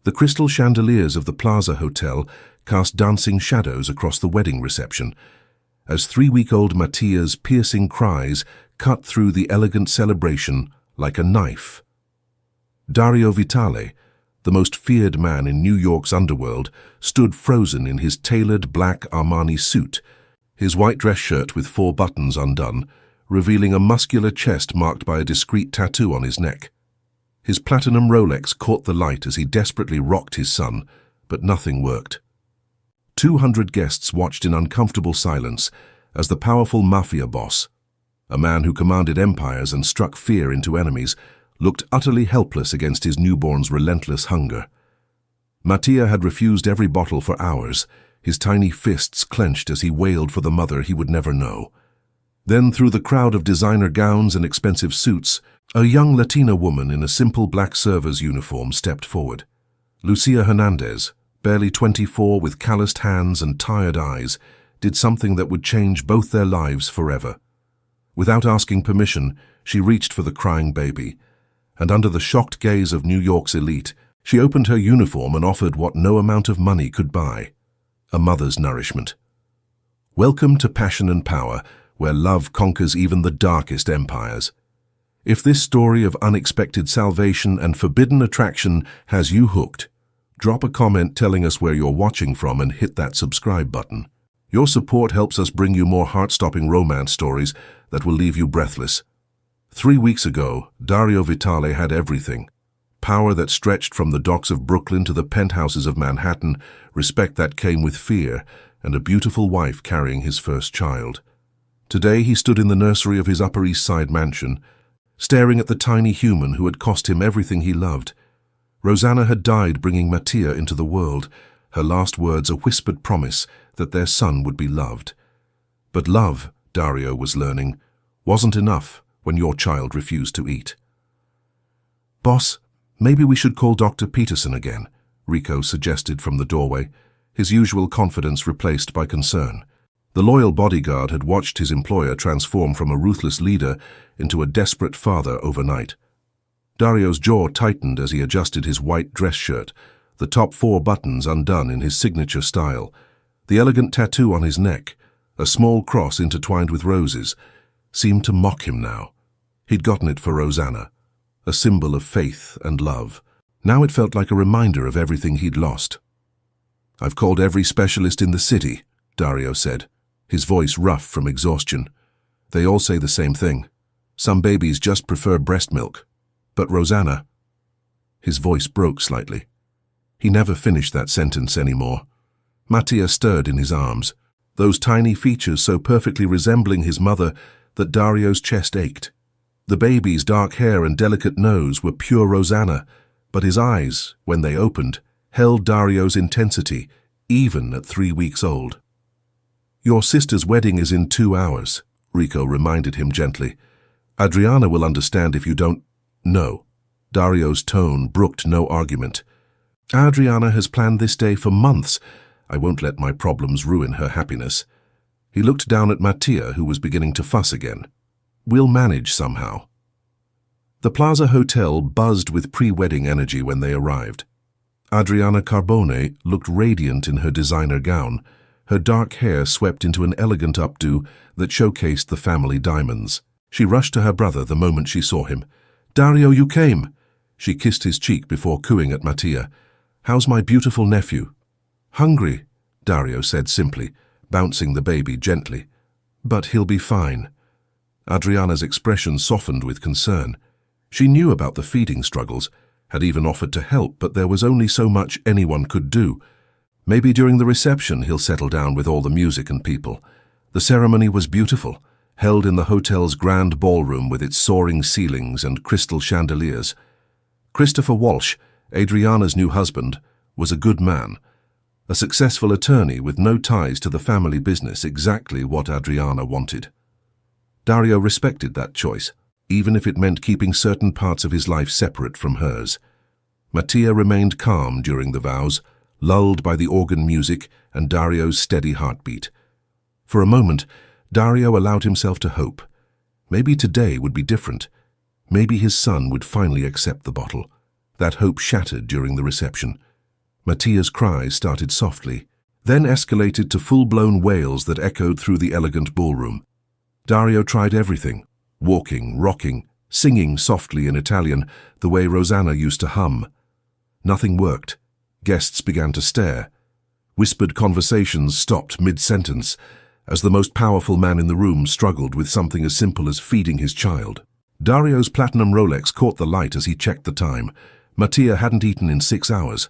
The crystal chandeliers of the Plaza Hotel cast dancing shadows across the wedding reception, as 3-week-old Mattia's piercing cries cut through the elegant celebration like a knife. Dario Vitale, the most feared man in New York's underworld, stood frozen in his tailored black Armani suit, his white dress shirt with 4 buttons undone, revealing a muscular chest marked by a discreet tattoo on his neck. His platinum Rolex caught the light as he desperately rocked his son, but nothing worked. 200 guests watched in uncomfortable silence as the powerful Mafia boss, a man who commanded empires and struck fear into enemies, looked utterly helpless against his newborn's relentless hunger. Mattia had refused every bottle for hours, his tiny fists clenched as he wailed for the mother he would never know. Then, through the crowd of designer gowns and expensive suits, a young Latina woman in a simple black server's uniform stepped forward. Lucia Hernandez, barely 24 with calloused hands and tired eyes, did something that would change both their lives forever. Without asking permission, she reached for the crying baby, and under the shocked gaze of New York's elite, she opened her uniform and offered what no amount of money could buy: a mother's nourishment. Welcome to Passion and Power, where love conquers even the darkest empires. If this story of unexpected salvation and forbidden attraction has you hooked, drop a comment telling us where you're watching from and hit that subscribe button. Your support helps us bring you more heart-stopping romance stories that will leave you breathless. 3 weeks ago, Dario Vitale had everything. Power that stretched from the docks of Brooklyn to the penthouses of Manhattan, respect that came with fear, and a beautiful wife carrying his first child. Today he stood in the nursery of his Upper East Side mansion, staring at the tiny human who had cost him everything he loved. Rosanna had died bringing Mattia into the world, her last words a whispered promise that their son would be loved. But love, Dario was learning, wasn't enough when your child refused to eat. "Boss, maybe we should call Dr. Peterson again," Rico suggested from the doorway, his usual confidence replaced by concern. The loyal bodyguard had watched his employer transform from a ruthless leader into a desperate father overnight. Dario's jaw tightened as he adjusted his white dress shirt, the top 4 buttons undone in his signature style. The elegant tattoo on his neck, a small cross intertwined with roses, seemed to mock him now. He'd gotten it for Rosanna, a symbol of faith and love. Now it felt like a reminder of everything he'd lost. "I've called every specialist in the city," Dario said, his voice rough from exhaustion. "They all say the same thing. Some babies just prefer breast milk. But Rosanna..." His voice broke slightly. He never finished that sentence anymore. Mattia stirred in his arms, those tiny features so perfectly resembling his mother that Dario's chest ached. The baby's dark hair and delicate nose were pure Rosanna, but his eyes, when they opened, held Dario's intensity, even at 3 weeks old. "Your sister's wedding is in 2 hours, Rico reminded him gently. "Adriana will understand if you don't..." "No." Dario's tone brooked no argument. "Adriana has planned this day for months. I won't let my problems ruin her happiness." He looked down at Mattia, who was beginning to fuss again. "We'll manage somehow." The Plaza Hotel buzzed with pre-wedding energy when they arrived. Adriana Carbone looked radiant in her designer gown, her dark hair swept into an elegant updo that showcased the family diamonds. She rushed to her brother the moment she saw him. "Dario, you came!" She kissed his cheek before cooing at Mattia. "How's my beautiful nephew?" "Hungry," Dario said simply, bouncing the baby gently. "But he'll be fine." Adriana's expression softened with concern. She knew about the feeding struggles, had even offered to help, but there was only so much anyone could do. Maybe during the reception he'll settle down with all the music and people. The ceremony was beautiful, held in the hotel's grand ballroom with its soaring ceilings and crystal chandeliers. Christopher Walsh, Adriana's new husband, was a good man, a successful attorney with no ties to the family business, exactly what Adriana wanted. Dario respected that choice, even if it meant keeping certain parts of his life separate from hers. Mattia remained calm during the vows, lulled by the organ music and Dario's steady heartbeat. For a moment, Dario allowed himself to hope. Maybe today would be different. Maybe his son would finally accept the bottle. That hope shattered during the reception. Mattia's cries started softly, then escalated to full-blown wails that echoed through the elegant ballroom. Dario tried everything: walking, rocking, singing softly in Italian, the way Rosanna used to hum. Nothing worked. Guests began to stare. Whispered conversations stopped mid-sentence, as the most powerful man in the room struggled with something as simple as feeding his child. Dario's platinum Rolex caught the light as he checked the time. Mattia hadn't eaten in 6 hours.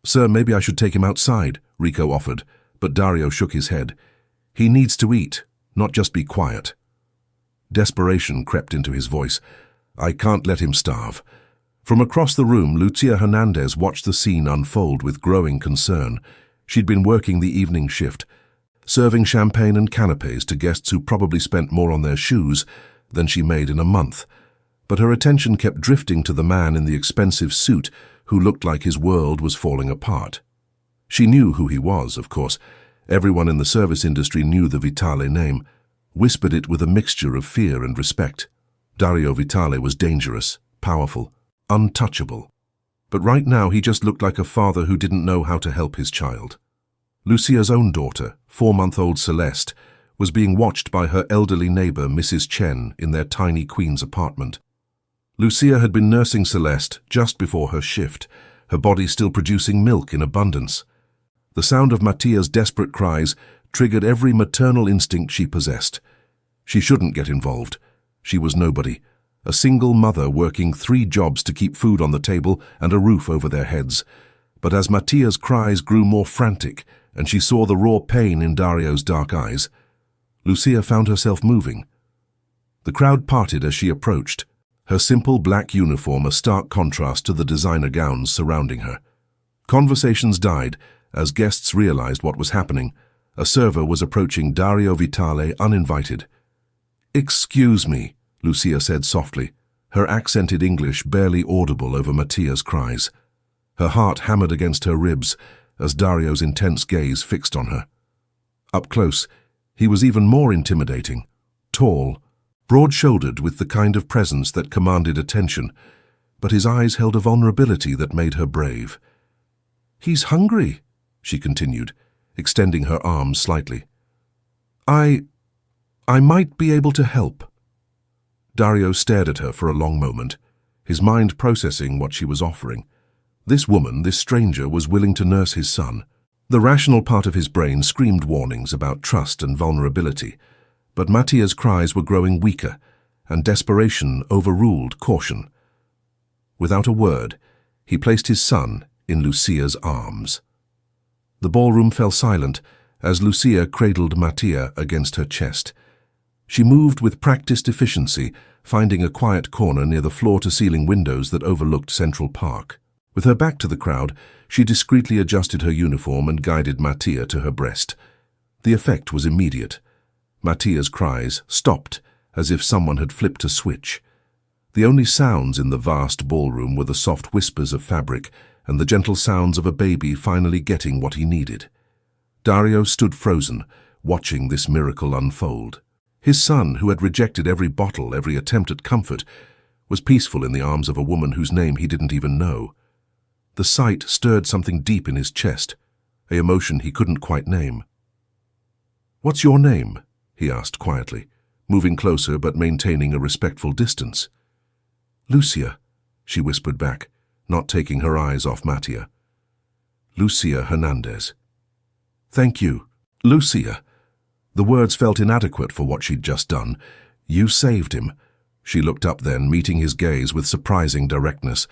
"Sir, maybe I should take him outside," Rico offered, but Dario shook his head. "He needs to eat, not just be quiet." Desperation crept into his voice. "I can't let him starve." From across the room, Lucia Hernandez watched the scene unfold with growing concern. She'd been working the evening shift, serving champagne and canapes to guests who probably spent more on their shoes than she made in a month. But her attention kept drifting to the man in the expensive suit who looked like his world was falling apart. She knew who he was, of course. Everyone in the service industry knew the Vitale name, whispered it with a mixture of fear and respect. Dario Vitale was dangerous, powerful, untouchable. But right now he just looked like a father who didn't know how to help his child. Lucia's own daughter, 4-month-old Celeste, was being watched by her elderly neighbor, Mrs. Chen, in their tiny Queen's apartment. Lucia had been nursing Celeste just before her shift, her body still producing milk in abundance. The sound of Mattia's desperate cries triggered every maternal instinct she possessed. She shouldn't get involved. She was nobody, a single mother working 3 jobs to keep food on the table and a roof over their heads. But as Mattia's cries grew more frantic and she saw the raw pain in Dario's dark eyes, Lucia found herself moving. The crowd parted as she approached, her simple black uniform a stark contrast to the designer gowns surrounding her. Conversations died as guests realized what was happening. A server was approaching Dario Vitale uninvited. "Excuse me," Lucia said softly, her accented English barely audible over Mattia's cries. Her heart hammered against her ribs as Dario's intense gaze fixed on her. Up close, he was even more intimidating, tall, broad-shouldered with the kind of presence that commanded attention, but his eyes held a vulnerability that made her brave. "He's hungry," she continued, extending her arms slightly. I might be able to help." Dario stared at her for a long moment, his mind processing what she was offering. This woman, this stranger, was willing to nurse his son. The rational part of his brain screamed warnings about trust and vulnerability, but Mattia's cries were growing weaker, and desperation overruled caution. Without a word, he placed his son in Lucia's arms. The ballroom fell silent as Lucia cradled Mattia against her chest. She moved with practiced efficiency, finding a quiet corner near the floor-to-ceiling windows that overlooked Central Park. With her back to the crowd, she discreetly adjusted her uniform and guided Mattia to her breast. The effect was immediate. Mattia's cries stopped, as if someone had flipped a switch. The only sounds in the vast ballroom were the soft whispers of fabric and the gentle sounds of a baby finally getting what he needed. Dario stood frozen, watching this miracle unfold. His son, who had rejected every bottle, every attempt at comfort, was peaceful in the arms of a woman whose name he didn't even know. The sight stirred something deep in his chest, an emotion he couldn't quite name. "What's your name?" he asked quietly, moving closer but maintaining a respectful distance. "Lucia," she whispered back, not taking her eyes off Mattia. "Lucia Hernandez." "Thank you, Lucia." The words felt inadequate for what she'd just done. "You saved him." She looked up then, meeting his gaze with surprising directness.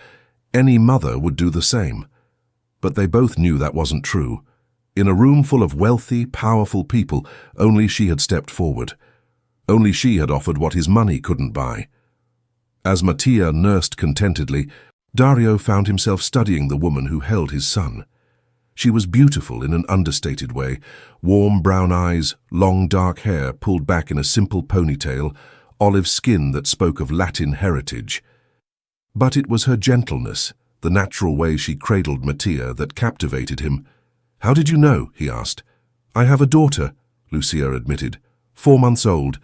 Any mother would do the same. But they both knew that wasn't true. In a room full of wealthy, powerful people, only she had stepped forward. Only she had offered what his money couldn't buy. As Mattia nursed contentedly, Dario found himself studying the woman who held his son. She was beautiful in an understated way, warm brown eyes, long dark hair pulled back in a simple ponytail, olive skin that spoke of Latin heritage. But it was her gentleness, the natural way she cradled Mattia, that captivated him. "How did you know?" he asked. "I have a daughter," Lucia admitted, 4 months old.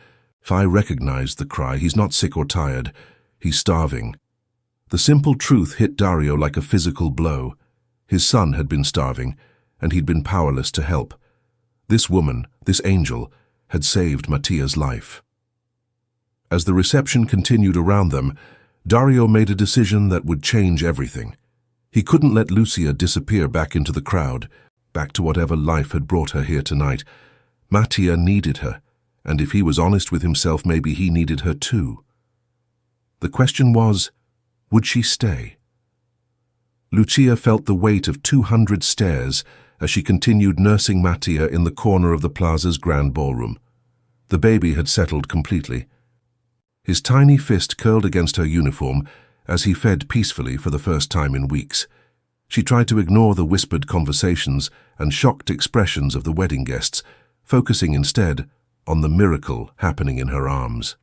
I recognized the cry. He's not sick or tired. He's starving. The simple truth hit Dario like a physical blow. His son had been starving, and he'd been powerless to help. This woman, this angel, had saved Mattia's life. As the reception continued around them, Dario made a decision that would change everything. He couldn't let Lucia disappear back into the crowd, back to whatever life had brought her here tonight. Mattia needed her, and if he was honest with himself, maybe he needed her too. The question was, would she stay? Lucia felt the weight of 200 stares as she continued nursing Mattia in the corner of the plaza's grand ballroom. The baby had settled completely. His tiny fist curled against her uniform as he fed peacefully for the first time in weeks. She tried to ignore the whispered conversations and shocked expressions of the wedding guests, focusing instead on the miracle happening in her arms.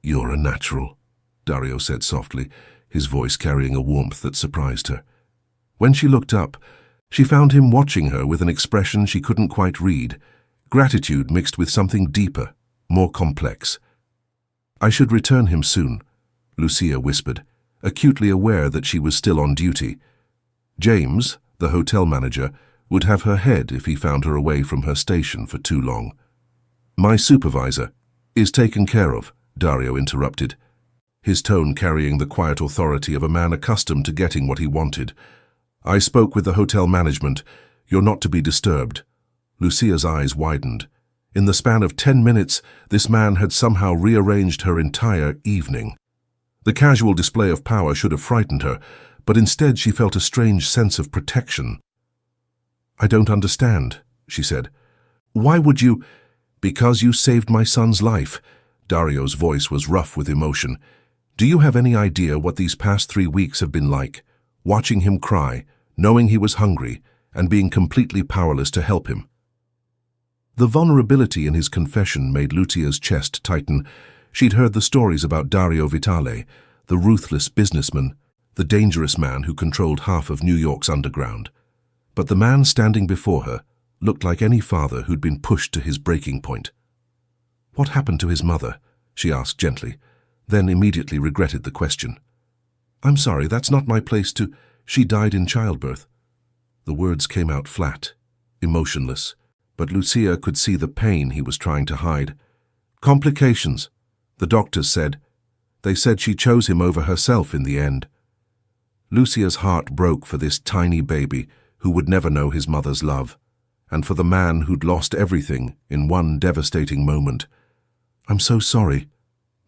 "You're a natural," Dario said softly, his voice carrying a warmth that surprised her. When she looked up, she found him watching her with an expression she couldn't quite read, gratitude mixed with something deeper, more complex. "I should return him soon," Lucia whispered, acutely aware that she was still on duty. James, the hotel manager, would have her head if he found her away from her station for too long. "My supervisor is taken care of," Dario interrupted, his tone carrying the quiet authority of a man accustomed to getting what he wanted. "I spoke with the hotel management. You're not to be disturbed." Lucia's eyes widened. In the span of 10 minutes, this man had somehow rearranged her entire evening. The casual display of power should have frightened her, but instead she felt a strange sense of protection. "I don't understand," she said. "Why would you—" "Because you saved my son's life." Dario's voice was rough with emotion. "Do you have any idea what these past 3 weeks have been like? Watching him cry, knowing he was hungry, and being completely powerless to help him." The vulnerability in his confession made Lucia's chest tighten. She'd heard the stories about Dario Vitale, the ruthless businessman, the dangerous man who controlled half of New York's underground. But the man standing before her looked like any father who'd been pushed to his breaking point. "What happened to his mother?" she asked gently, then immediately regretted the question. "I'm sorry, that's not my place to—" "She died in childbirth." The words came out flat, emotionless, but Lucia could see the pain he was trying to hide. "Complications, the doctors said. They said she chose him over herself in the end." Lucia's heart broke for this tiny baby who would never know his mother's love, and for the man who'd lost everything in one devastating moment. "I'm so sorry."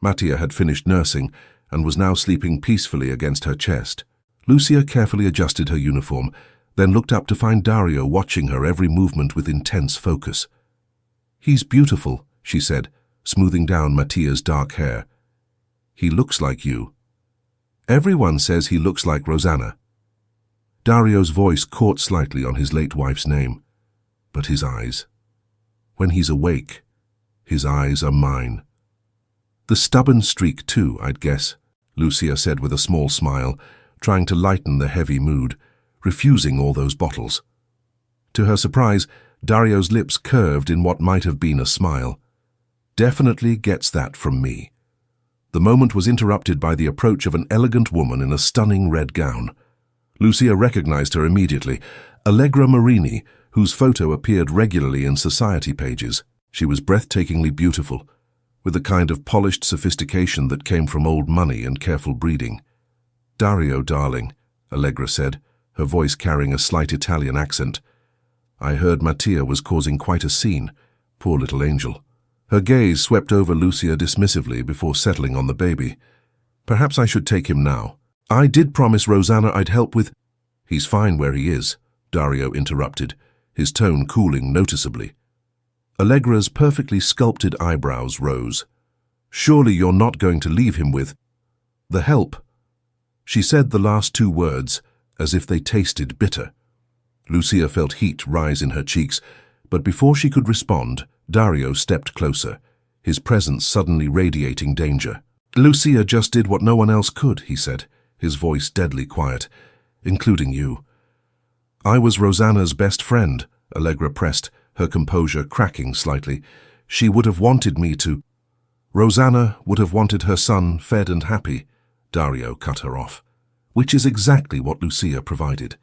Mattia had finished nursing and was now sleeping peacefully against her chest. Lucia carefully adjusted her uniform, then looked up to find Dario watching her every movement with intense focus. "He's beautiful," she said, smoothing down Mattia's dark hair. "He looks like you." "Everyone says he looks like Rosanna." Dario's voice caught slightly on his late wife's name. But his eyes. When he's awake, his eyes are mine. "The stubborn streak too, I'd guess," Lucia said with a small smile, trying to lighten the heavy mood, refusing all those bottles. To her surprise, Dario's lips curved in what might have been a smile. "Definitely gets that from me." The moment was interrupted by the approach of an elegant woman in a stunning red gown. Lucia recognized her immediately, Allegra Marini, whose photo appeared regularly in society pages. She was breathtakingly beautiful, with the kind of polished sophistication that came from old money and careful breeding. "Dario, darling," Allegra said, her voice carrying a slight Italian accent. "I heard Mattia was causing quite a scene. Poor little angel." Her gaze swept over Lucia dismissively before settling on the baby. "Perhaps I should take him now. I did promise Rosanna I'd help with—" "He's fine where he is," Dario interrupted, his tone cooling noticeably. Allegra's perfectly sculpted eyebrows rose. "Surely you're not going to leave him with—" "The help." She said the last 2 words as if they tasted bitter. Lucia felt heat rise in her cheeks, but before she could respond, Dario stepped closer, his presence suddenly radiating danger. "Lucia just did what no one else could," he said, his voice deadly quiet, "including you." "I was Rosanna's best friend," Allegra pressed, her composure cracking slightly. "She would have wanted me to—" "Rosanna would have wanted her son fed and happy," Dario cut her off, "which is exactly what Lucia provided."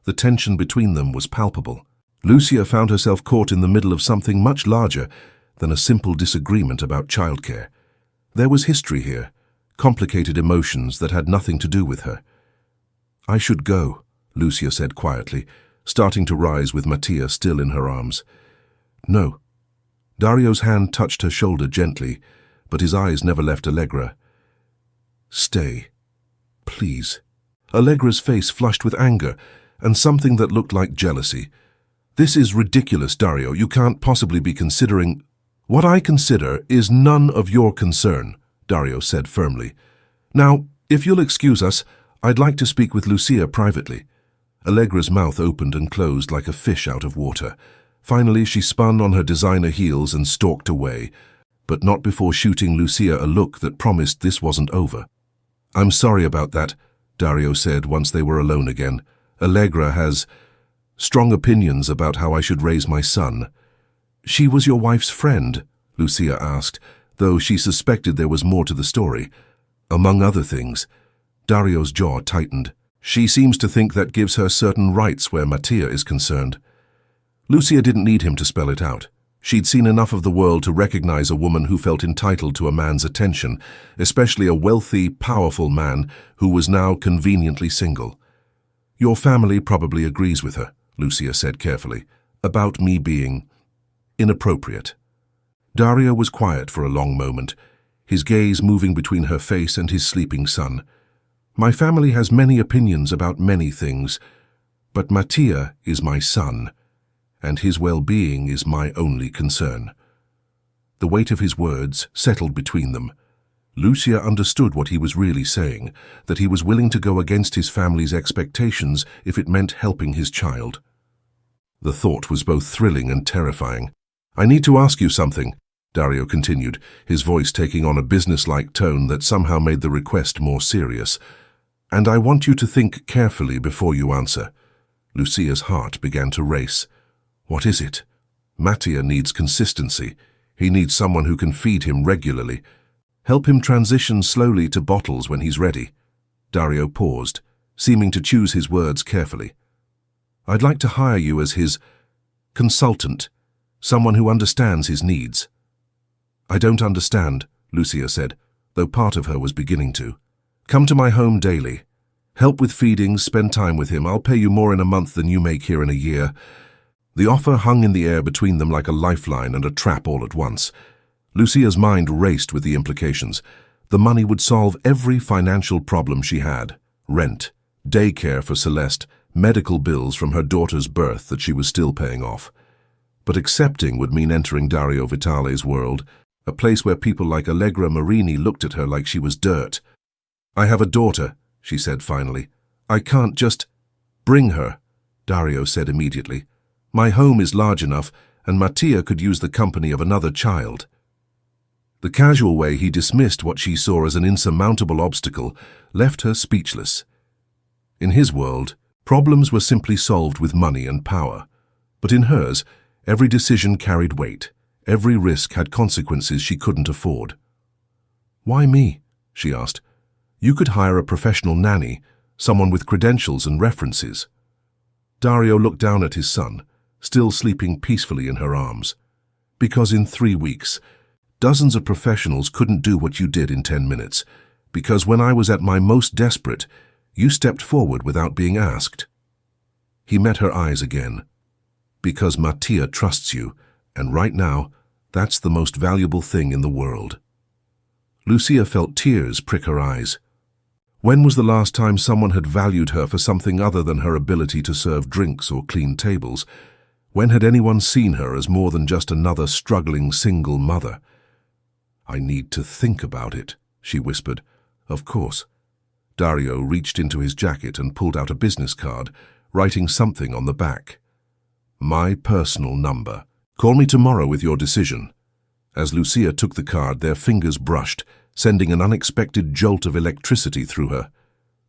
The tension between them was palpable. Lucia found herself caught in the middle of something much larger than a simple disagreement about childcare. There was history here, complicated emotions that had nothing to do with her. "I should go," Lucia said quietly, starting to rise with Mattia still in her arms. "No." Dario's hand touched her shoulder gently, but his eyes never left Allegra. "Stay. Please." Allegra's face flushed with anger and something that looked like jealousy. "This is ridiculous, Dario. You can't possibly be considering—" "What I consider is none of your concern," Dario said firmly. "Now, if you'll excuse us, I'd like to speak with Lucia privately." Allegra's mouth opened and closed like a fish out of water. Finally, she spun on her designer heels and stalked away, but not before shooting Lucia a look that promised this wasn't over. "I'm sorry about that," Dario said once they were alone again. "Allegra has strong opinions about how I should raise my son." "She was your wife's friend?" Lucia asked, though she suspected there was more to the story. "Among other things." Dario's jaw tightened. "She seems to think that gives her certain rights where Mattia is concerned." Lucia didn't need him to spell it out. She'd seen enough of the world to recognize a woman who felt entitled to a man's attention, especially a wealthy, powerful man who was now conveniently single. "Your family probably agrees with her," Lucia said carefully, "about me being inappropriate." Dario was quiet for a long moment, his gaze moving between her face and his sleeping son. "My family has many opinions about many things, but Mattia is my son, and his well-being is my only concern." The weight of his words settled between them. Lucia understood what he was really saying, that he was willing to go against his family's expectations if it meant helping his child. The thought was both thrilling and terrifying. "I need to ask you something," Dario continued, his voice taking on a businesslike tone that somehow made the request more serious. "And I want you to think carefully before you answer." Lucia's heart began to race. "What is it?" "Mattia needs consistency. He needs someone who can feed him regularly. Help him transition slowly to bottles when he's ready." Dario paused, seeming to choose his words carefully. "I'd like to hire you as his consultant, someone who understands his needs." "I don't understand," Lucia said, though part of her was beginning to. "Come to my home daily. Help with feedings, spend time with him. I'll pay you more in a month than you make here in a year." The offer hung in the air between them like a lifeline and a trap all at once. Lucia's mind raced with the implications. The money would solve every financial problem she had: rent, daycare for Celeste, medical bills from her daughter's birth that she was still paying off. But accepting would mean entering Dario Vitale's world, a place where people like Allegra Marini looked at her like she was dirt. "I have a daughter," she said finally. "I can't just bring her," Dario said immediately. "My home is large enough, and Mattia could use the company of another child." The casual way he dismissed what she saw as an insurmountable obstacle left her speechless. In his world, problems were simply solved with money and power. But in hers, every decision carried weight. Every risk had consequences she couldn't afford. "Why me?" she asked. "You could hire a professional nanny, someone with credentials and references." Dario looked down at his son, still sleeping peacefully in her arms. "Because in 3 weeks, dozens of professionals couldn't do what you did in 10 minutes. Because when I was at my most desperate, you stepped forward without being asked." He met her eyes again. "Because Mattia trusts you, and right now, that's the most valuable thing in the world." Lucia felt tears prick her eyes. When was the last time someone had valued her for something other than her ability to serve drinks or clean tables? When had anyone seen her as more than just another struggling single mother? "I need to think about it," she whispered. "Of course." Dario reached into his jacket and pulled out a business card, writing something on the back. "My personal number. Call me tomorrow with your decision." As Lucia took the card, their fingers brushed, sending an unexpected jolt of electricity through her.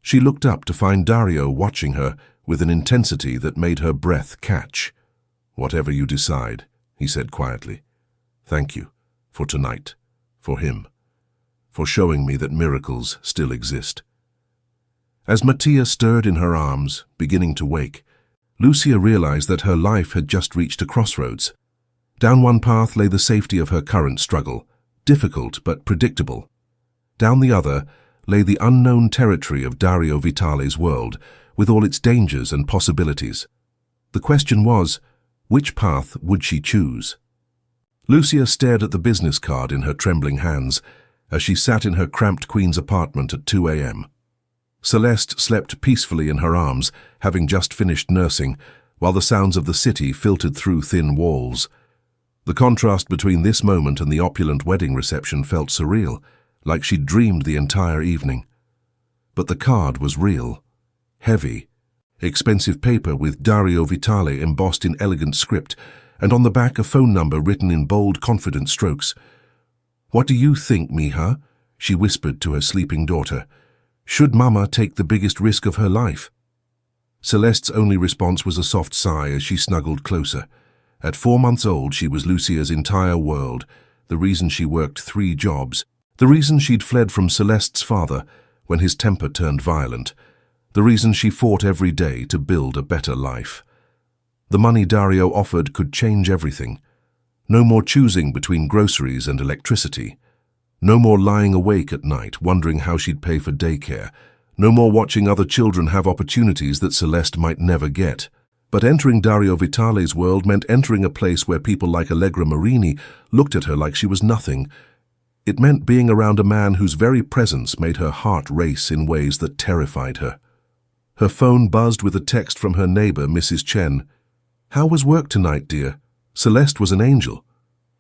She looked up to find Dario watching her with an intensity that made her breath catch. "Whatever you decide," he said quietly. "Thank you. For tonight. For him. For showing me that miracles still exist." As Mattia stirred in her arms, beginning to wake, Lucia realized that her life had just reached a crossroads. Down one path lay the safety of her current struggle, difficult but predictable. Down the other lay the unknown territory of Dario Vitale's world, with all its dangers and possibilities. The question was, which path would she choose? Lucia stared at the business card in her trembling hands as she sat in her cramped Queen's apartment at 2 a.m. Celeste slept peacefully in her arms, having just finished nursing, while the sounds of the city filtered through thin walls. The contrast between this moment and the opulent wedding reception felt surreal, like she'd dreamed the entire evening. But the card was real, heavy, expensive paper with Dario Vitale embossed in elegant script, and on the back a phone number written in bold, confident strokes. "What do you think, Mija?" she whispered to her sleeping daughter. "Should Mama take the biggest risk of her life?" Celeste's only response was a soft sigh as she snuggled closer. At 4 months old, she was Lucia's entire world, the reason she worked 3 jobs, the reason she'd fled from Celeste's father when his temper turned violent, the reason she fought every day to build a better life. The money Dario offered could change everything. No more choosing between groceries and electricity. No more lying awake at night wondering how she'd pay for daycare. No more watching other children have opportunities that Celeste might never get. But entering Dario Vitale's world meant entering a place where people like Allegra Marini looked at her like she was nothing. It meant being around a man whose very presence made her heart race in ways that terrified her. Her phone buzzed with a text from her neighbor, Mrs. Chen. "How was work tonight, dear? Celeste was an angel."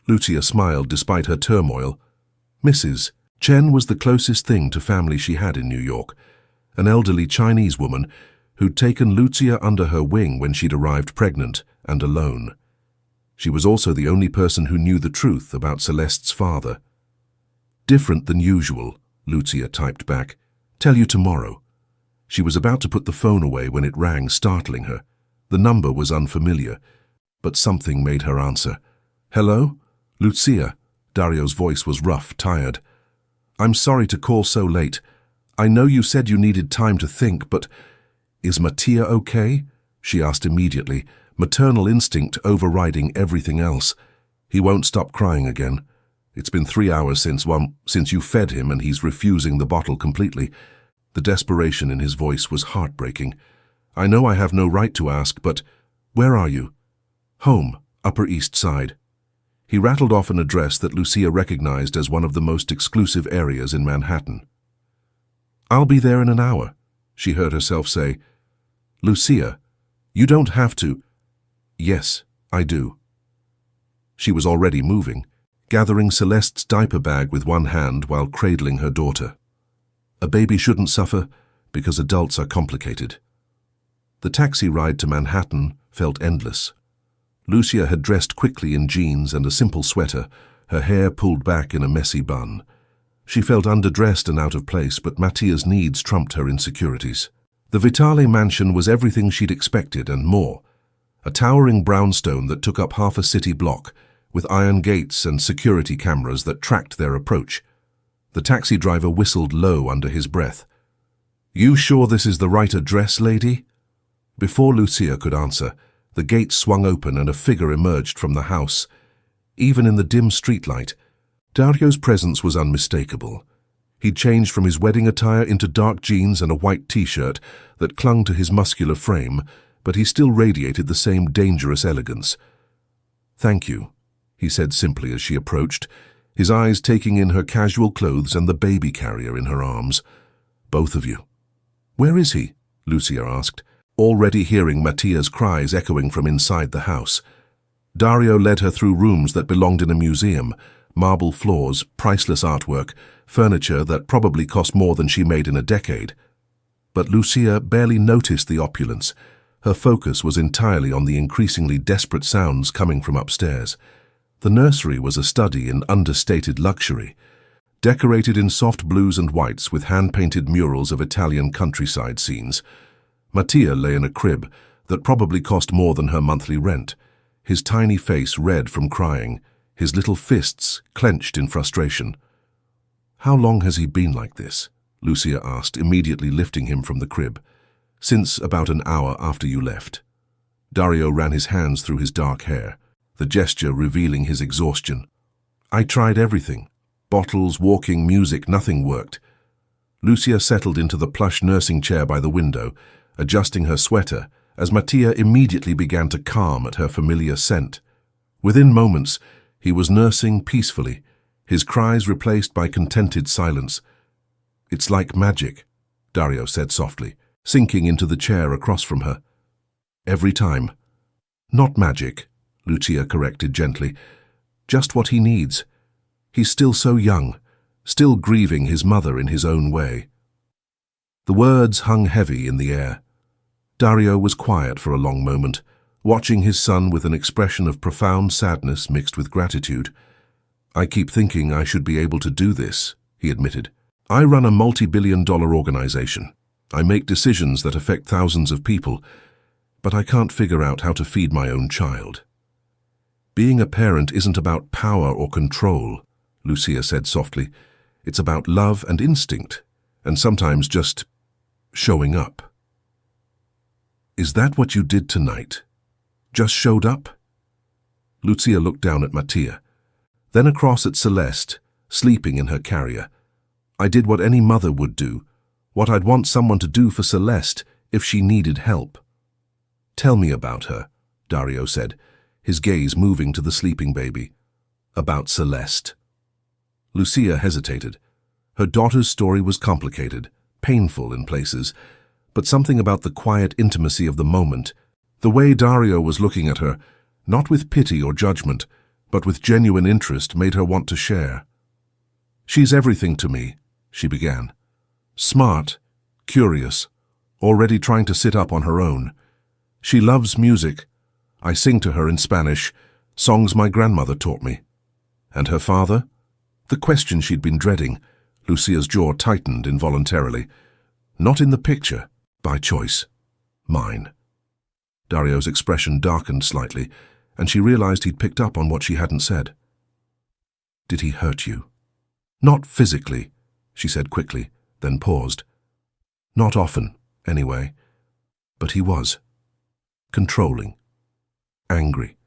Lucia smiled despite her turmoil. Mrs. Chen was the closest thing to family she had in New York, an elderly Chinese woman who'd taken Lucia under her wing when she'd arrived pregnant and alone. She was also the only person who knew the truth about Celeste's father. "Different than usual," Lucia typed back. "Tell you tomorrow." She was about to put the phone away when it rang, startling her. The number was unfamiliar, but something made her answer. "Hello? Lucia?" Dario's voice was rough, tired. "I'm sorry to call so late. I know you said you needed time to think, but is Mattia okay?" she asked immediately, maternal instinct overriding everything else. "He won't stop crying again. It's been 3 hours since you fed him and he's refusing the bottle completely." The desperation in his voice was heartbreaking. "I know I have no right to ask, but where are you?" "Home, Upper East Side." He rattled off an address that Lucia recognized as one of the most exclusive areas in Manhattan. "I'll be there in an hour," she heard herself say. "Lucia, you don't have to." "Yes, I do." She was already moving, gathering Celeste's diaper bag with one hand while cradling her daughter. A baby shouldn't suffer because adults are complicated. The taxi ride to Manhattan felt endless. Lucia had dressed quickly in jeans and a simple sweater, her hair pulled back in a messy bun. She felt underdressed and out of place, but Mattia's needs trumped her insecurities. The Vitale mansion was everything she'd expected and more. A towering brownstone that took up half a city block, with iron gates and security cameras that tracked their approach. The taxi driver whistled low under his breath. "You sure this is the right address, lady?" Before Lucia could answer, the gate swung open and a figure emerged from the house. Even in the dim streetlight, Dario's presence was unmistakable. He'd changed from his wedding attire into dark jeans and a white t-shirt that clung to his muscular frame, but he still radiated the same dangerous elegance. "Thank you," he said simply as she approached, his eyes taking in her casual clothes and the baby carrier in her arms. "Both of you." "Where is he?" Lucia asked, already hearing Mattia's cries echoing from inside the house. Dario led her through rooms that belonged in a museum, marble floors, priceless artwork, furniture that probably cost more than she made in a decade. But Lucia barely noticed the opulence. Her focus was entirely on the increasingly desperate sounds coming from upstairs. The nursery was a study in understated luxury, decorated in soft blues and whites with hand-painted murals of Italian countryside scenes. Mattia lay in a crib that probably cost more than her monthly rent, his tiny face red from crying, his little fists clenched in frustration. "How long has he been like this?" Lucia asked, immediately lifting him from the crib. "Since about an hour after you left." Dario ran his hands through his dark hair, the gesture revealing his exhaustion. I tried everything. Bottles, walking, music, nothing worked. Lucia settled into the plush nursing chair by the window, adjusting her sweater, as Mattia immediately began to calm at her familiar scent. Within moments, he was nursing peacefully, his cries replaced by contented silence. It's like magic, Dario said softly, sinking into the chair across from her. Every time. Not magic, Lucia corrected gently. Just what he needs. He's still so young, still grieving his mother in his own way. The words hung heavy in the air. Dario was quiet for a long moment, watching his son with an expression of profound sadness mixed with gratitude. I keep thinking I should be able to do this, he admitted. I run a multi-billion-dollar organization. I make decisions that affect thousands of people, but I can't figure out how to feed my own child. Being a parent isn't about power or control, Lucia said softly. It's about love and instinct, and sometimes just showing up. Is that what you did tonight? Just showed up? Lucia looked down at Mattia, then across at Celeste, sleeping in her carrier. I did what any mother would do, what I'd want someone to do for Celeste if she needed help. Tell me about her, Dario said, his gaze moving to the sleeping baby. About Celeste. Lucia hesitated. Her daughter's story was complicated, painful in places, but something about the quiet intimacy of the moment, the way Dario was looking at her, not with pity or judgment, but with genuine interest, made her want to share. She's everything to me, she began. Smart, curious, already trying to sit up on her own. She loves music. I sing to her in Spanish, songs my grandmother taught me. And her father? The question she'd been dreading. Lucia's jaw tightened involuntarily. Not in the picture, by choice. Mine. Dario's expression darkened slightly, and she realized he'd picked up on what she hadn't said. Did he hurt you? Not physically, she said quickly, then paused. Not often, anyway. But he was. Controlling. Angry.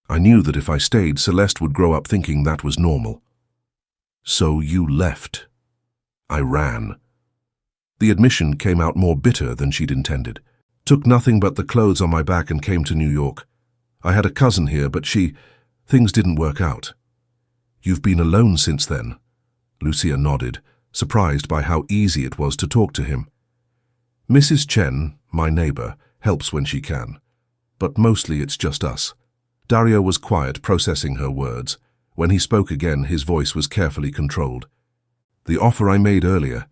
I knew that if I stayed, Celeste would grow up thinking that was normal. So you left. I ran. The admission came out more bitter than she'd intended. Took nothing but the clothes on my back and came to New York. I had a cousin here, but things didn't work out. You've been alone since then. Lucia nodded, surprised by how easy it was to talk to him. Mrs. Chen, my neighbor, helps when she can, but mostly it's just us. Dario was quiet, processing her words. When he spoke again, his voice was carefully controlled. The offer I made earlier,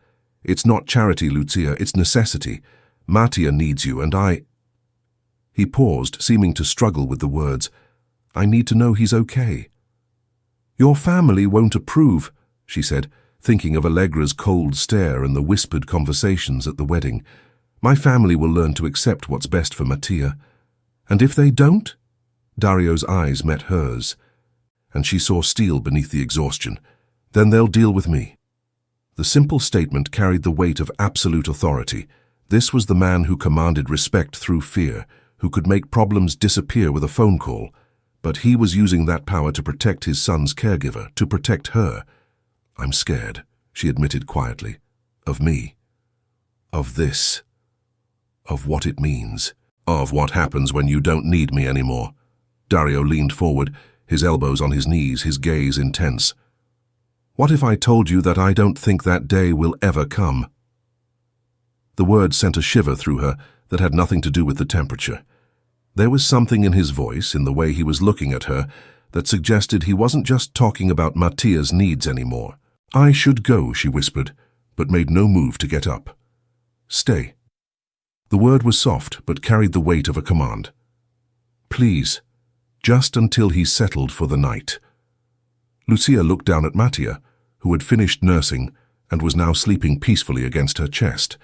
it's not charity, Lucia, it's necessity. Mattia needs you, and I... He paused, seeming to struggle with the words. I need to know he's okay. Your family won't approve, she said, thinking of Allegra's cold stare and the whispered conversations at the wedding. My family will learn to accept what's best for Mattia. And if they don't? Dario's eyes met hers, and she saw steel beneath the exhaustion. Then they'll deal with me. The simple statement carried the weight of absolute authority. This was the man who commanded respect through fear, who could make problems disappear with a phone call. But he was using that power to protect his son's caregiver, to protect her. I'm scared, she admitted quietly. Of me. Of this. Of what it means. Of what happens when you don't need me anymore. Dario leaned forward, his elbows on his knees, his gaze intense. What if I told you that I don't think that day will ever come? The words sent a shiver through her that had nothing to do with the temperature. There was something in his voice, in the way he was looking at her, that suggested he wasn't just talking about Mattia's needs anymore. I should go, she whispered, but made no move to get up. Stay. The word was soft, but carried the weight of a command. Please, just until he's settled for the night. Lucia looked down at Mattia, who had finished nursing and was now sleeping peacefully against her chest.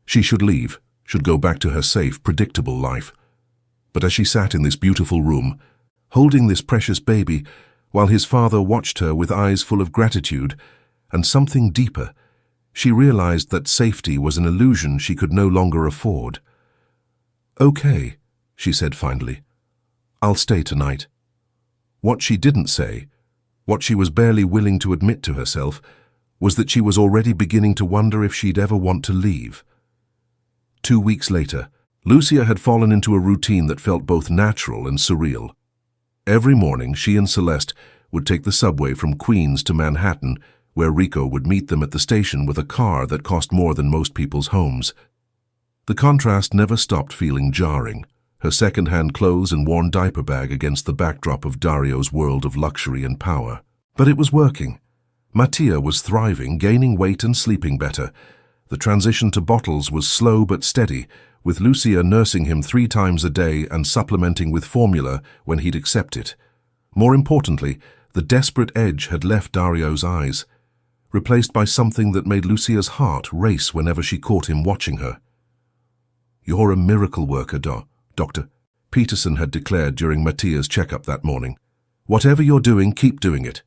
She should leave, should go back to her safe, predictable life. But as she sat in this beautiful room, holding this precious baby, while his father watched her with eyes full of gratitude and something deeper, she realized that safety was an illusion she could no longer afford. Okay, she said finally. "I'll stay tonight." What she didn't say, what she was barely willing to admit to herself, was that she was already beginning to wonder if she'd ever want to leave. 2 weeks later, Lucia had fallen into a routine that felt both natural and surreal. Every morning, she and Celeste would take the subway from Queens to Manhattan, where Rico would meet them at the station with a car that cost more than most people's homes. The contrast never stopped feeling jarring, her second-hand clothes and worn diaper bag against the backdrop of Dario's world of luxury and power. But it was working. Mattia was thriving, gaining weight and sleeping better. The transition to bottles was slow but steady, with Lucia nursing him 3 times a day and supplementing with formula when he'd accept it. More importantly, the desperate edge had left Dario's eyes, replaced by something that made Lucia's heart race whenever she caught him watching her. "You're a miracle worker, Doctor," Peterson had declared during Mattia's checkup that morning. "Whatever you're doing, keep doing it."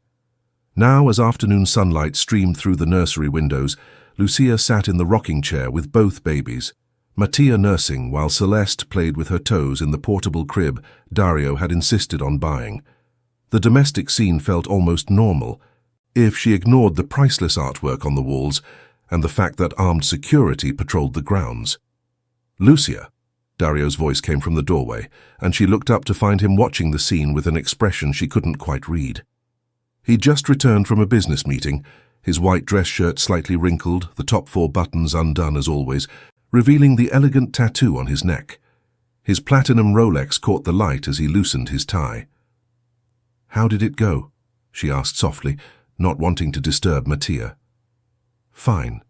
Now, as afternoon sunlight streamed through the nursery windows, Lucia sat in the rocking chair with both babies, Mattia nursing while Celeste played with her toes in the portable crib Dario had insisted on buying. The domestic scene felt almost normal, if she ignored the priceless artwork on the walls and the fact that armed security patrolled the grounds. "Lucia," Dario's voice came from the doorway, and she looked up to find him watching the scene with an expression she couldn't quite read. He'd just returned from a business meeting, his white dress shirt slightly wrinkled, the top 4 buttons undone as always, revealing the elegant tattoo on his neck. His platinum Rolex caught the light as he loosened his tie. "How did it go?" she asked softly, not wanting to disturb Mattia. "Fine."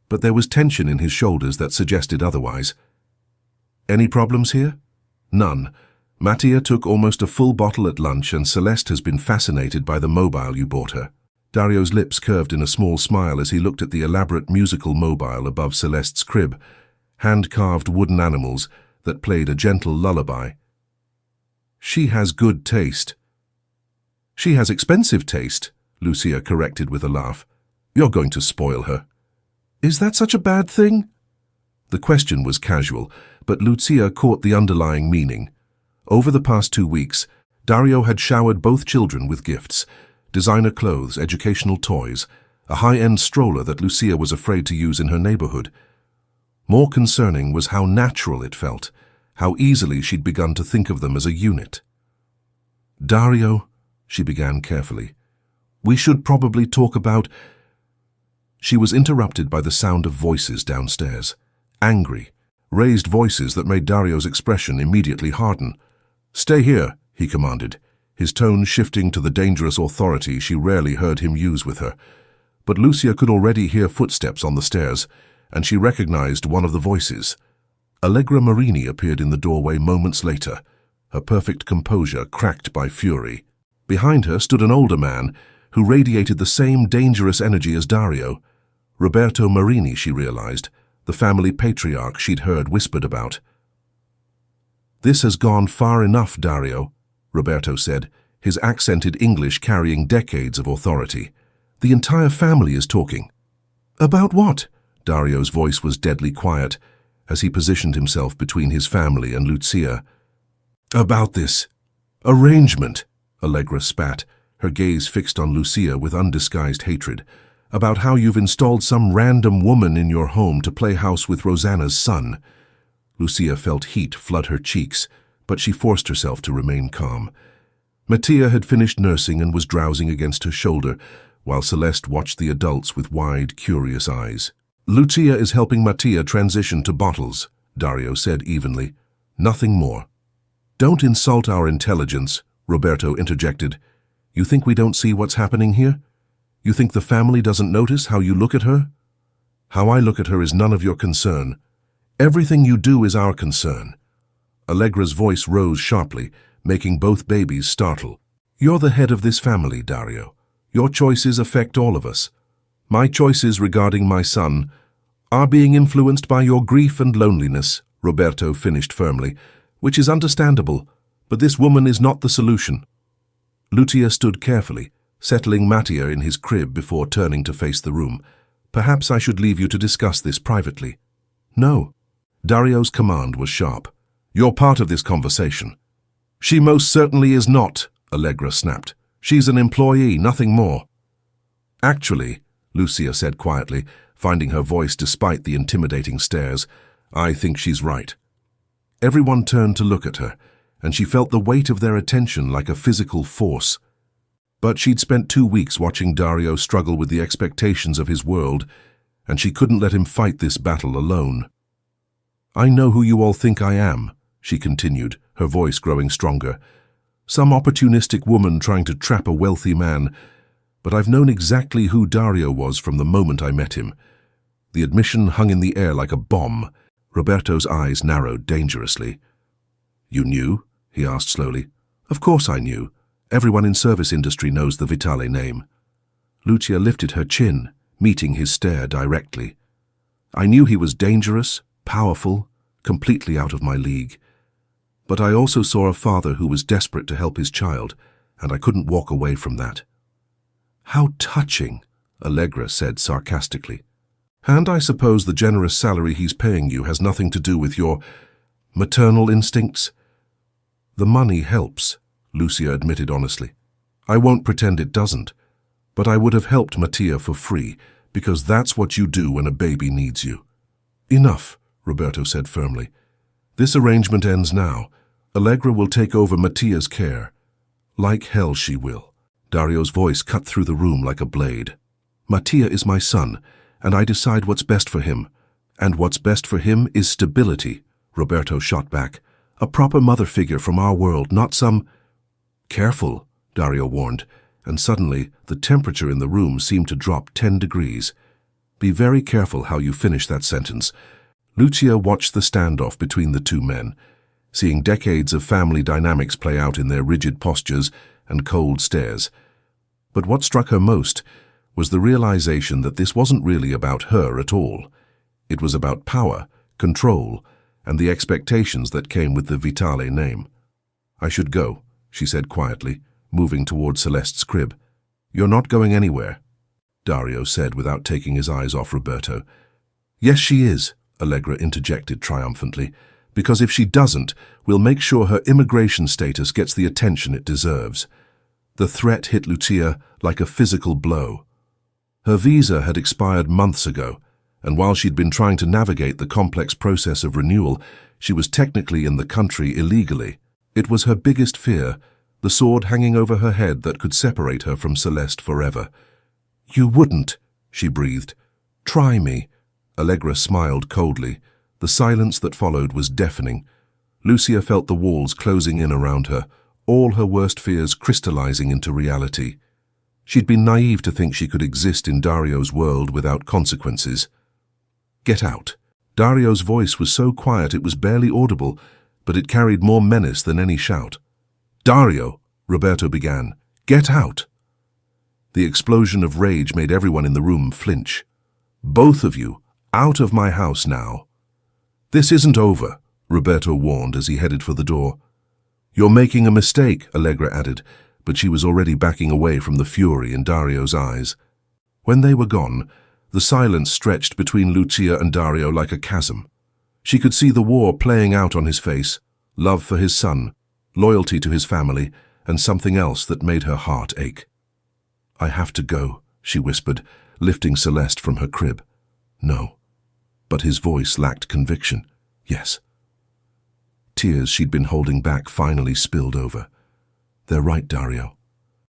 But there was tension in his shoulders that suggested otherwise. "Any problems here?" "None. Mattia took almost a full bottle at lunch and Celeste has been fascinated by the mobile you bought her." Dario's lips curved in a small smile as he looked at the elaborate musical mobile above Celeste's crib, hand-carved wooden animals that played a gentle lullaby. "She has good taste." "She has expensive taste," Lucia corrected with a laugh. "You're going to spoil her." "Is that such a bad thing?" The question was casual, but Lucia caught the underlying meaning. Over the past 2 weeks, Dario had showered both children with gifts: designer clothes, educational toys, a high-end stroller that Lucia was afraid to use in her neighborhood. More concerning was how natural it felt, how easily she'd begun to think of them as a unit. "Dario," she began carefully, "we should probably talk about—" She was interrupted by the sound of voices downstairs. Angry, raised voices that made Dario's expression immediately harden. "Stay here," he commanded, his tone shifting to the dangerous authority she rarely heard him use with her. But Lucia could already hear footsteps on the stairs, and she recognized one of the voices. Allegra Marini appeared in the doorway moments later, her perfect composure cracked by fury. Behind her stood an older man who radiated the same dangerous energy as Dario. Roberto Marini, she realized, the family patriarch she'd heard whispered about. "This has gone far enough, Dario," Roberto said, his accented English carrying decades of authority. "The entire family is talking." "About what?" Dario's voice was deadly quiet as he positioned himself between his family and Lucia. "About this arrangement," Allegra spat, her gaze fixed on Lucia with undisguised hatred. "About how you've installed some random woman in your home to play house with Rosanna's son." Lucia felt heat flood her cheeks, but she forced herself to remain calm. Mattia had finished nursing and was drowsing against her shoulder, while Celeste watched the adults with wide, curious eyes. "Lucia is helping Mattia transition to bottles," Dario said evenly. "Nothing more." "Don't insult our intelligence," Roberto interjected. "You think we don't see what's happening here? You think the family doesn't notice how you look at her?" "How I look at her is none of your concern. Everything you do is our concern." Allegra's voice rose sharply, making both babies startle. "You're the head of this family, Dario. Your choices affect all of us. My choices regarding my son are being influenced by your grief and loneliness," Roberto finished firmly, "which is understandable, but this woman is not the solution." Lucia stood carefully, settling Mattia in his crib before turning to face the room. "Perhaps I should leave you to discuss this privately." "No." Dario's command was sharp. You're part of this conversation. She most certainly is not, Allegra snapped. She's an employee, nothing more. Actually, Lucia said quietly, finding her voice despite the intimidating stares, I think she's right. Everyone turned to look at her, and she felt the weight of their attention like a physical force. But she'd spent 2 weeks watching Dario struggle with the expectations of his world, and she couldn't let him fight this battle alone. I know who you all think I am, she continued, her voice growing stronger. Some opportunistic woman trying to trap a wealthy man, but I've known exactly who Dario was from the moment I met him. The admission hung in the air like a bomb. Roberto's eyes narrowed dangerously. You knew? He asked slowly. Of course I knew. Everyone in service industry knows the Vitale name. Lucia lifted her chin, meeting his stare directly. I knew he was dangerous, powerful, completely out of my league. But I also saw a father who was desperate to help his child, and I couldn't walk away from that. How touching, Allegra said sarcastically. And I suppose the generous salary he's paying you has nothing to do with your maternal instincts? The money helps, Lucia admitted honestly. I won't pretend it doesn't, but I would have helped Mattia for free, because that's what you do when a baby needs you. Enough, Roberto said firmly. This arrangement ends now. Allegra will take over Mattia's care. Like hell she will. Dario's voice cut through the room like a blade. Mattia is my son, and I decide what's best for him. And what's best for him is stability, Roberto shot back. A proper mother figure from our world, not some... Careful, Dario warned, and suddenly the temperature in the room seemed to drop 10 degrees. Be very careful how you finish that sentence. Lucia watched the standoff between the two men, seeing decades of family dynamics play out in their rigid postures and cold stares. But what struck her most was the realization that this wasn't really about her at all. It was about power, control, and the expectations that came with the Vitale name. I should go, she said quietly, moving toward Celeste's crib. You're not going anywhere, Dario said without taking his eyes off Roberto. Yes, she is, Allegra interjected triumphantly, because if she doesn't, we'll make sure her immigration status gets the attention it deserves. The threat hit Lucia like a physical blow. Her visa had expired months ago, and while she'd been trying to navigate the complex process of renewal, she was technically in the country illegally. It was her biggest fear, the sword hanging over her head that could separate her from Celeste forever. You wouldn't, she breathed. Try me. Allegra smiled coldly. The silence that followed was deafening. Lucia felt the walls closing in around her, all her worst fears crystallizing into reality. She'd been naive to think she could exist in Dario's world without consequences. Get out. Dario's voice was so quiet it was barely audible, but it carried more menace than any shout. Dario, Roberto began. Get out. The explosion of rage made everyone in the room flinch. Both of you, out of my house now. This isn't over, Roberto warned as he headed for the door. You're making a mistake, Allegra added, but she was already backing away from the fury in Dario's eyes. When they were gone, the silence stretched between Lucia and Dario like a chasm. She could see the war playing out on his face, love for his son, loyalty to his family, and something else that made her heart ache. I have to go, she whispered, lifting Celeste from her crib. No. But his voice lacked conviction. Yes. Tears she'd been holding back finally spilled over. They're right, Dario.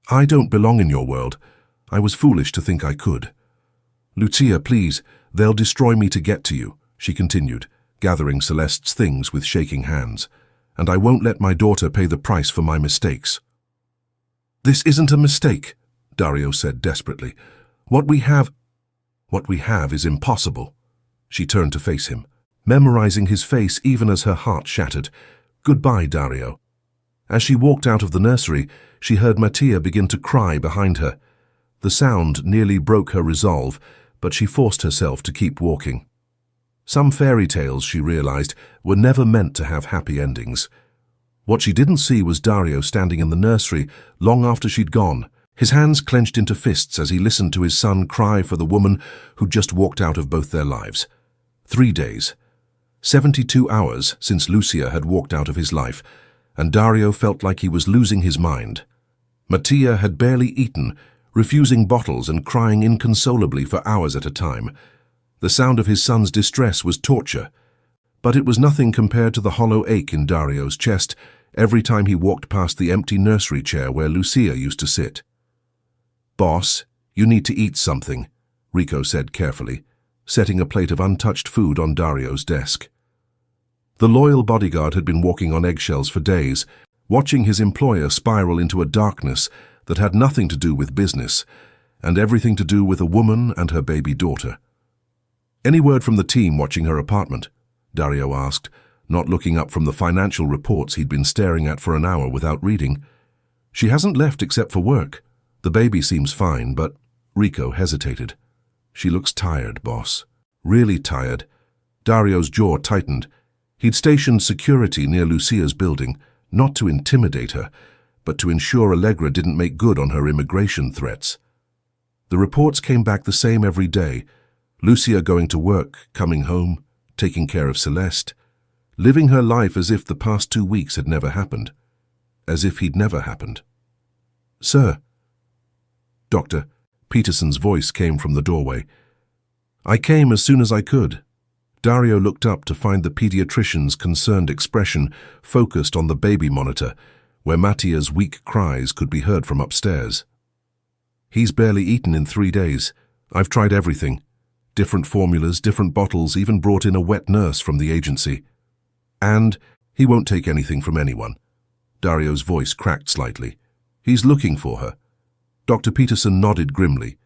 I don't belong in your world. I was foolish to think I could. Lucia, please, they'll destroy me to get to you, she continued, gathering Celeste's things with shaking hands. And I won't let my daughter pay the price for my mistakes. This isn't a mistake, Dario said desperately. What we have is impossible. She turned to face him, memorizing his face even as her heart shattered. Goodbye, Dario. As she walked out of the nursery, she heard Mattia begin to cry behind her. The sound nearly broke her resolve, but she forced herself to keep walking. Some fairy tales, she realized, were never meant to have happy endings. What she didn't see was Dario standing in the nursery long after she'd gone, his hands clenched into fists as he listened to his son cry for the woman who'd just walked out of both their lives. 3 days. 72 hours since Lucia had walked out of his life, and Dario felt like he was losing his mind. Mattia had barely eaten, refusing bottles and crying inconsolably for hours at a time. The sound of his son's distress was torture, but it was nothing compared to the hollow ache in Dario's chest every time he walked past the empty nursery chair where Lucia used to sit. "Boss, you need to eat something," Rico said carefully, setting a plate of untouched food on Dario's desk. The loyal bodyguard had been walking on eggshells for days, watching his employer spiral into a darkness that had nothing to do with business and everything to do with a woman and her baby daughter. "Any word from the team watching her apartment?" Dario asked, not looking up from the financial reports he'd been staring at for an hour without reading. "She hasn't left except for work. The baby seems fine, but—" Rico hesitated. "She looks tired, boss. Really tired." Dario's jaw tightened. He'd stationed security near Lucia's building, not to intimidate her, but to ensure Allegra didn't make good on her immigration threats. The reports came back the same every day. Lucia going to work, coming home, taking care of Celeste, living her life as if the past 2 weeks had never happened, as if he'd never happened. "Sir." Dr. Peterson's voice came from the doorway. "I came as soon as I could." Dario looked up to find the pediatrician's concerned expression focused on the baby monitor, where Mattia's weak cries could be heard from upstairs. "He's barely eaten in 3 days. I've tried everything. Different formulas, different bottles, even brought in a wet nurse from the agency. And he won't take anything from anyone." Dario's voice cracked slightly. "He's looking for her." Dr. Peterson nodded grimly.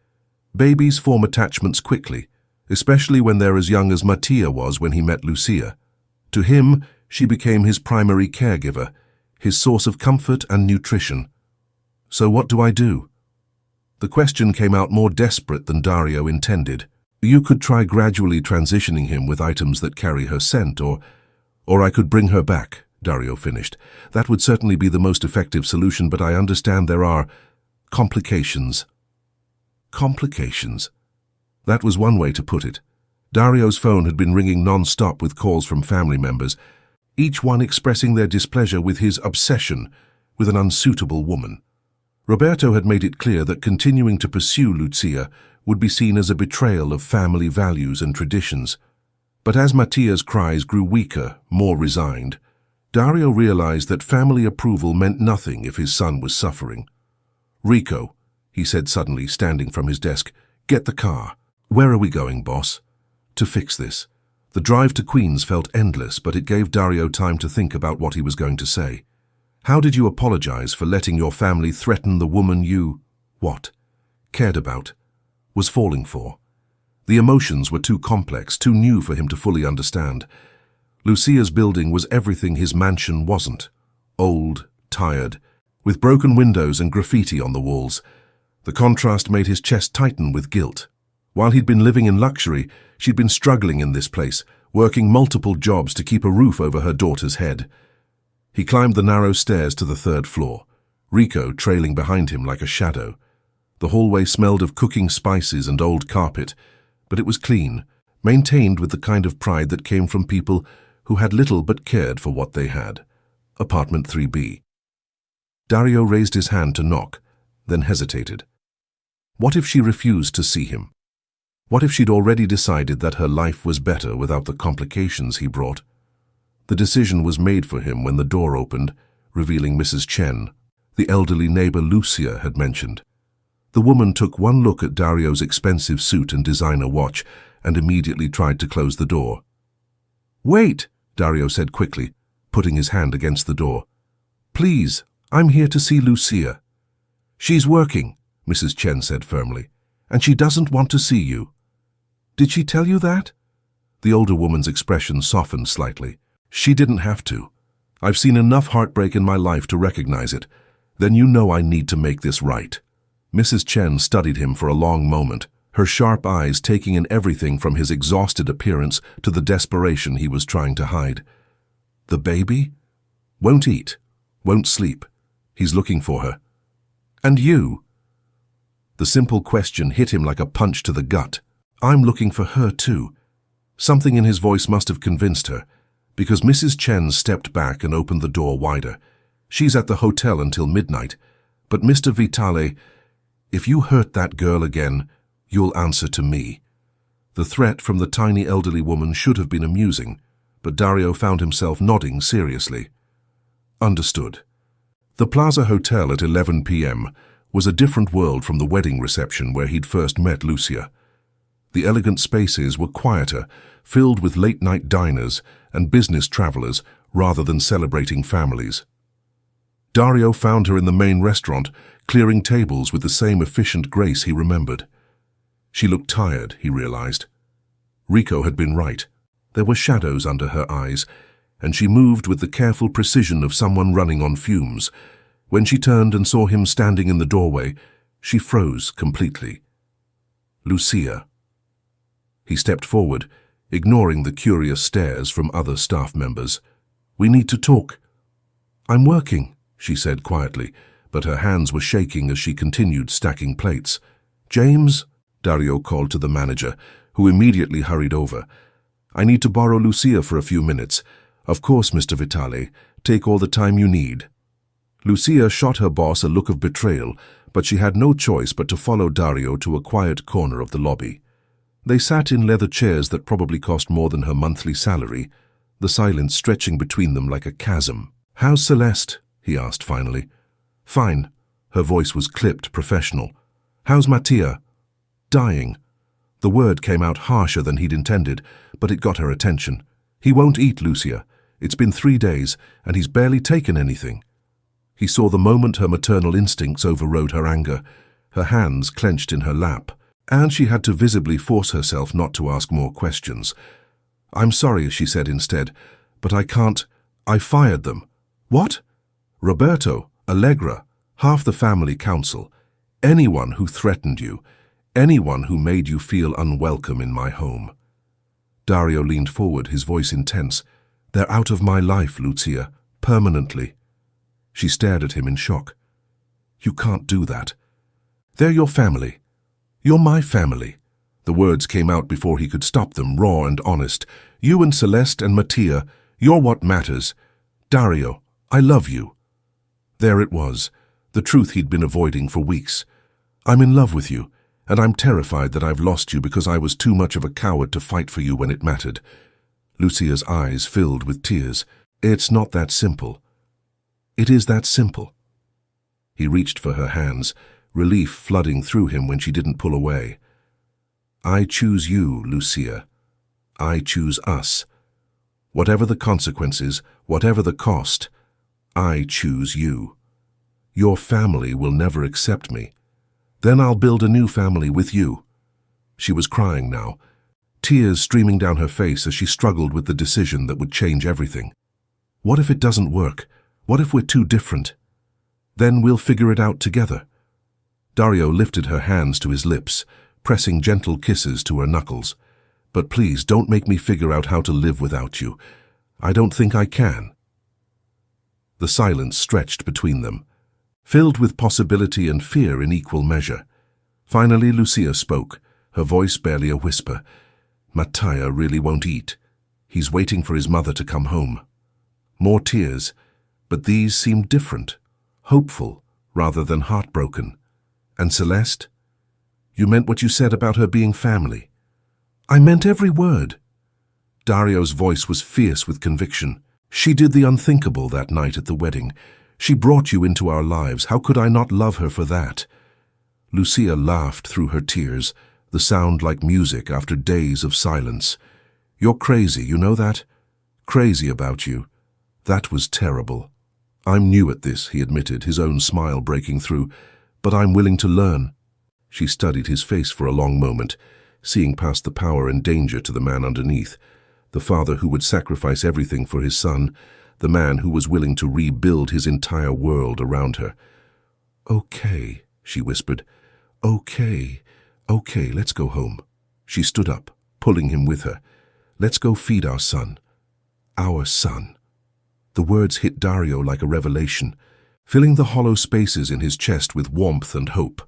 "Babies form attachments quickly, especially when they're as young as Mattia was when he met Lucia. To him, she became his primary caregiver, his source of comfort and nutrition. So what do I do?" The question came out more desperate than Dario intended. "You could try gradually transitioning him with items that carry her scent, or I could bring her back," Dario finished. "That would certainly be the most effective solution, but I understand there are complications." Complications? That was one way to put it. Dario's phone had been ringing non-stop with calls from family members, each one expressing their displeasure with his obsession with an unsuitable woman. Roberto had made it clear that continuing to pursue Lucia would be seen as a betrayal of family values and traditions. But as Mattia's cries grew weaker, more resigned, Dario realized that family approval meant nothing if his son was suffering. "Rico," he said suddenly, standing from his desk, "get the car." "Where are we going, boss?" "To fix this." The drive to Queens felt endless, but it gave Dario time to think about what he was going to say. "How did you apologize for letting your family threaten the woman you, cared about, was falling for?" The emotions were too complex, too new for him to fully understand. Lucia's building was everything his mansion wasn't. Old, tired, with broken windows and graffiti on the walls. The contrast made his chest tighten with guilt. While he'd been living in luxury, she'd been struggling in this place, working multiple jobs to keep a roof over her daughter's head. He climbed the narrow stairs to the 3rd floor, Rico trailing behind him like a shadow. The hallway smelled of cooking spices and old carpet, but it was clean, maintained with the kind of pride that came from people who had little but cared for what they had. Apartment 3B. Dario raised his hand to knock, then hesitated. What if she refused to see him? What if she'd already decided that her life was better without the complications he brought? The decision was made for him when the door opened, revealing Mrs. Chen, the elderly neighbor Lucia had mentioned. The woman took one look at Dario's expensive suit and designer watch and immediately tried to close the door. "Wait," Dario said quickly, putting his hand against the door. "Please, I'm here to see Lucia." "She's working," Mrs. Chen said firmly, "and she doesn't want to see you." "Did she tell you that?" The older woman's expression softened slightly. "She didn't have to. I've seen enough heartbreak in my life to recognize it. Then you know I need to make this right." Mrs. Chen studied him for a long moment, her sharp eyes taking in everything from his exhausted appearance to the desperation he was trying to hide. "The baby? Won't eat, won't sleep. He's looking for her. And you?" The simple question hit him like a punch to the gut. "I'm looking for her too. Something in his voice must have convinced her, because Mrs. Chen stepped back and opened the door wider. "She's at the hotel until midnight. But Mr. Vitale, if you hurt that girl again, you'll answer to me." The threat from the tiny elderly woman should have been amusing, but Dario found himself nodding seriously. Understood. The Plaza Hotel at 11 p.m. was a different world from the wedding reception where he'd first met Lucia. The elegant spaces were quieter, filled with late-night diners and business travelers rather than celebrating families. Dario found her in the main restaurant, clearing tables with the same efficient grace he remembered. She looked tired, he realized. Rico had been right. There were shadows under her eyes, and she moved with the careful precision of someone running on fumes. When she turned and saw him standing in the doorway, she froze completely. "Lucia." He stepped forward, ignoring the curious stares from other staff members. "We need to talk." "I'm working," she said quietly, but her hands were shaking as she continued stacking plates. "James," Dario called to the manager, who immediately hurried over. "I need to borrow Lucia for a few minutes." "Of course, Mr. Vitale. Take all the time you need." Lucia shot her boss a look of betrayal, but she had no choice but to follow Dario to a quiet corner of the lobby. They sat in leather chairs that probably cost more than her monthly salary, the silence stretching between them like a chasm. "How's Celeste?" he asked finally. "Fine." Her voice was clipped, professional. "How's Mattia?" "Dying." The word came out harsher than he'd intended, but it got her attention. "He won't eat, Lucia. It's been 3 days, and he's barely taken anything." He saw the moment her maternal instincts overrode her anger. Her hands clenched in her lap, and she had to visibly force herself not to ask more questions. "I'm sorry," she said instead, "but I can't. I fired them." "What?" "Roberto, Allegra, half the family council, anyone who threatened you, anyone who made you feel unwelcome in my home." Dario leaned forward, his voice intense. "They're out of my life, Lucia, permanently." She stared at him in shock. "You can't do that. They're your family. You're my family." The words came out before he could stop them, raw and honest. "You and Celeste and Mattia, you're what matters. Dario, I love you." There it was, the truth he'd been avoiding for weeks. "I'm in love with you, and I'm terrified that I've lost you because I was too much of a coward to fight for you when it mattered." Lucia's eyes filled with tears. "It's not that simple." "It is that simple." He reached for her hands, relief flooding through him when she didn't pull away. "I choose you, Lucia. I choose us. Whatever the consequences, whatever the cost, I choose you. Your family will never accept me. Then I'll build a new family with you." She was crying now, tears streaming down her face as she struggled with the decision that would change everything. What if it doesn't work? What if we're too different? Then we'll figure it out together. Dario lifted her hands to his lips, pressing gentle kisses to her knuckles. "But please don't make me figure out how to live without you. I don't think I can." The silence stretched between them, filled with possibility and fear in equal measure. Finally, Lucia spoke, her voice barely a whisper. "Mattia really won't eat. He's waiting for his mother to come home." More tears, but these seemed different, hopeful rather than heartbroken. "And Celeste? You meant what you said about her being family." "I meant every word." Dario's voice was fierce with conviction. "She did the unthinkable that night at the wedding. She brought you into our lives. How could I not love her for that?" Lucia laughed through her tears, the sound like music after days of silence. "You're crazy, you know that? Crazy about you. That was terrible." "I'm new at this," he admitted, his own smile breaking through, "but I'm willing to learn." She studied his face for a long moment, seeing past the power and danger to the man underneath, the father who would sacrifice everything for his son, the man who was willing to rebuild his entire world around her. "Okay," she whispered. "Okay, let's go home." She stood up, pulling him with her. "Let's go feed our son. Our son." The words hit Dario like a revelation, filling the hollow spaces in his chest with warmth and hope.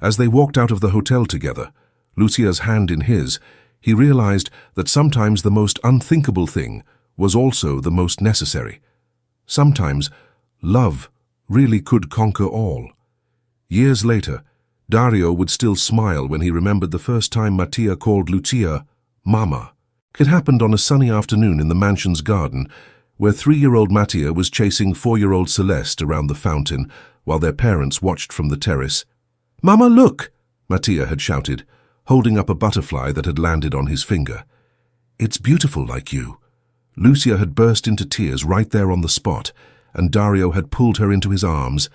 As they walked out of the hotel together, Lucia's hand in his, He realized that sometimes the most unthinkable thing was also the most necessary. Sometimes love really could conquer all. Years later, Dario would still smile when he remembered the first time Mattia called Lucia Mama. It happened on a sunny afternoon in the mansion's garden, where 3-year-old Mattia was chasing 4-year-old Celeste around the fountain while their parents watched from the terrace. "Mama, look!" Mattia had shouted, holding up a butterfly that had landed on his finger. "It's beautiful like you." Lucia had burst into tears right there on the spot, and Dario had pulled her into his arms,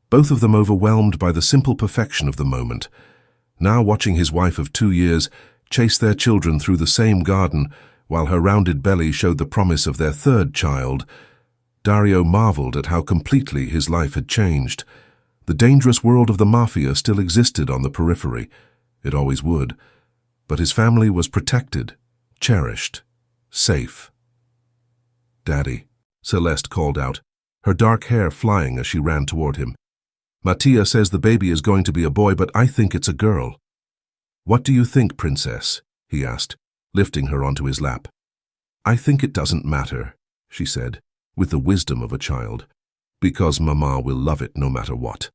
both of them overwhelmed by the simple perfection of the moment. Now watching his wife of 2 years chase their children through the same garden while her rounded belly showed the promise of their third child, Dario marveled at how completely his life had changed. The dangerous world of the Mafia still existed on the periphery. It always would. But his family was protected, cherished, safe. "Daddy," Celeste called out, her dark hair flying as she ran toward him. "Mattia says the baby is going to be a boy, but I think it's a girl." "What do you think, princess?" he asked, lifting her onto his lap. "I think it doesn't matter," she said, with the wisdom of a child, "because Mama will love it no matter what."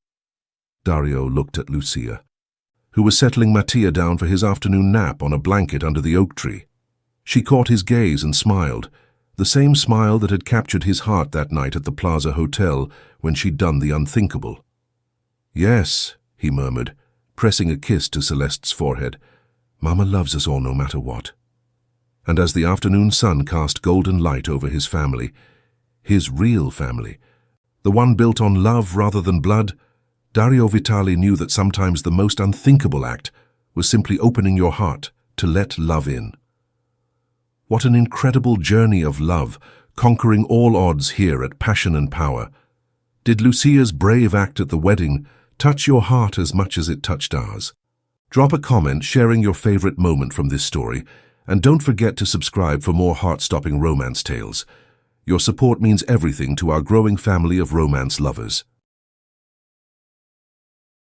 Dario looked at Lucia, who was settling Mattia down for his afternoon nap on a blanket under the oak tree. She caught his gaze and smiled, the same smile that had captured his heart that night at the Plaza Hotel when she'd done the unthinkable. "Yes," he murmured, pressing a kiss to Celeste's forehead. "Mama loves us all no matter what." And as the afternoon sun cast golden light over his family, his real family, the one built on love rather than blood, Dario Vitali knew that sometimes the most unthinkable act was simply opening your heart to let love in. What an incredible journey of love, conquering all odds here at Passion and Power. Did Lucia's brave act at the wedding touch your heart as much as it touched ours? Drop a comment sharing your favorite moment from this story, and don't forget to subscribe for more heart-stopping romance tales. Your support means everything to our growing family of romance lovers.